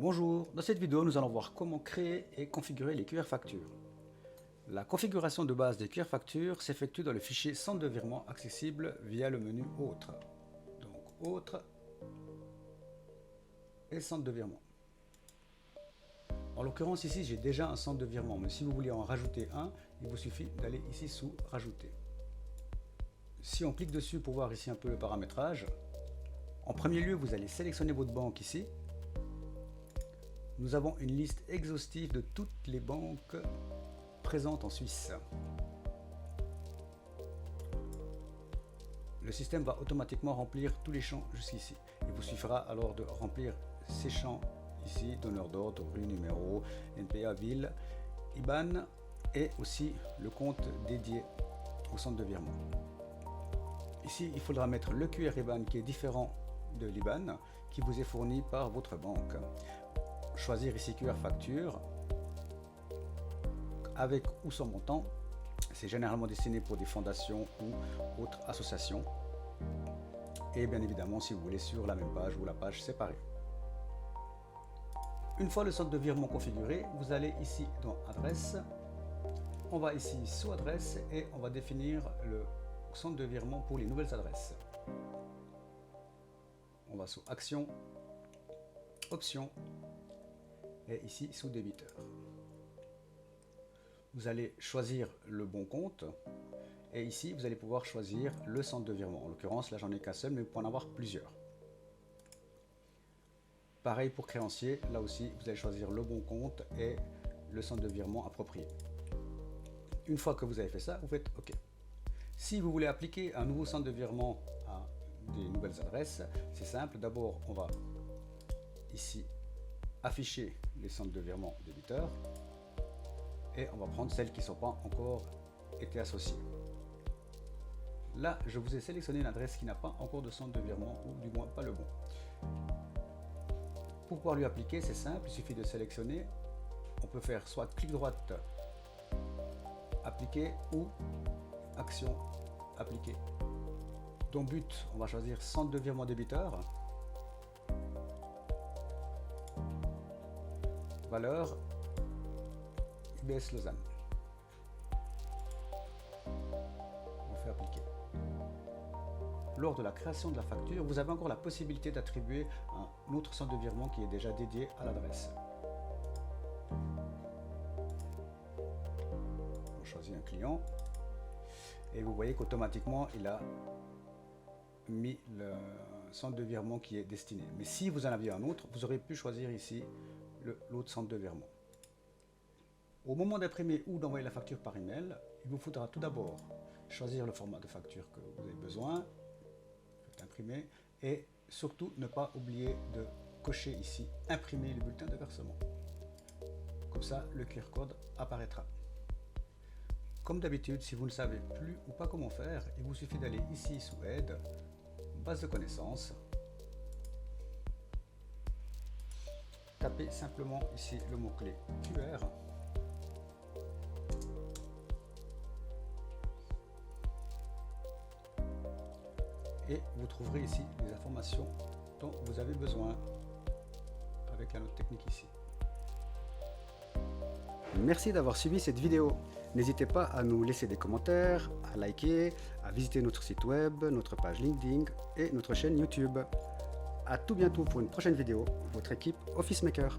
Bonjour, dans cette vidéo nous allons voir comment créer et configurer les QR factures. La configuration de base des QR factures s'effectue dans le fichier centre de virement accessible via le menu Autres. Donc Autres et centre de virement. En l'occurrence ici j'ai déjà un centre de virement, mais si vous voulez en rajouter un, il vous suffit d'aller ici sous Rajouter. Si on clique dessus pour voir ici un peu le paramétrage, en premier lieu vous allez sélectionner votre banque ici. Nous avons une liste exhaustive de toutes les banques présentes en Suisse. Le système va automatiquement remplir tous les champs jusqu'ici. Il vous suffira alors de remplir ces champs ici, donneur d'ordre, rue, numéro, NPA, ville, IBAN et aussi le compte dédié au centre de virement. Ici, il faudra mettre le QR IBAN qui est différent de l'IBAN qui vous est fourni par votre banque. Choisir ici QR facture avec ou sans montant. C'est généralement destiné pour des fondations ou autres associations. Et bien évidemment, si vous voulez sur la même page ou la page séparée. Une fois le centre de virement configuré, vous allez ici dans Adresse. On va ici sous Adresse et on va définir le centre de virement pour les nouvelles adresses. On va sous Action, Options et ici sous Débiteur. Vous allez choisir le bon compte et ici vous allez pouvoir choisir le centre de virement. En l'occurrence là j'en ai qu'un seul, mais vous pouvez en avoir plusieurs. Pareil pour créancier, là aussi vous allez choisir le bon compte et le centre de virement approprié. Une fois que vous avez fait ça, vous faites OK. Si vous voulez appliquer un nouveau centre de virement à des nouvelles adresses, c'est simple. D'abord on va ici afficher les centres de virement débiteurs et on va prendre celles qui ne sont pas encore été associées. Là, je vous ai sélectionné une adresse qui n'a pas encore de centre de virement ou du moins pas le bon. Pour pouvoir lui appliquer, c'est simple, il suffit de sélectionner. On peut faire soit clic droite, appliquer ou action, appliquer. Dans but, on va choisir centre de virement débiteur. Valeur UBS Lausanne. On fait appliquer. Lors de la création de la facture, vous avez encore la possibilité d'attribuer un autre centre de virement qui est déjà dédié à l'adresse. On choisit un client et vous voyez qu'automatiquement il a mis le centre de virement qui est destiné. Mais si vous en aviez un autre, vous aurez pu choisir ici l'autre centre de virement. Au moment d'imprimer ou d'envoyer la facture par email, il vous faudra tout d'abord choisir le format de facture que vous avez besoin, imprimer, et surtout ne pas oublier de cocher ici imprimer le bulletin de versement. Comme ça, le QR code apparaîtra. Comme d'habitude, si vous ne savez plus ou pas comment faire, il vous suffit d'aller ici sous Aide, base de connaissances. Tapez simplement ici le mot-clé QR. Et vous trouverez ici les informations dont vous avez besoin avec la note technique ici. Merci d'avoir suivi cette vidéo. N'hésitez pas à nous laisser des commentaires, à liker, à visiter notre site web, notre page LinkedIn et notre chaîne YouTube. À tout bientôt pour une prochaine vidéo, votre équipe Office Maker.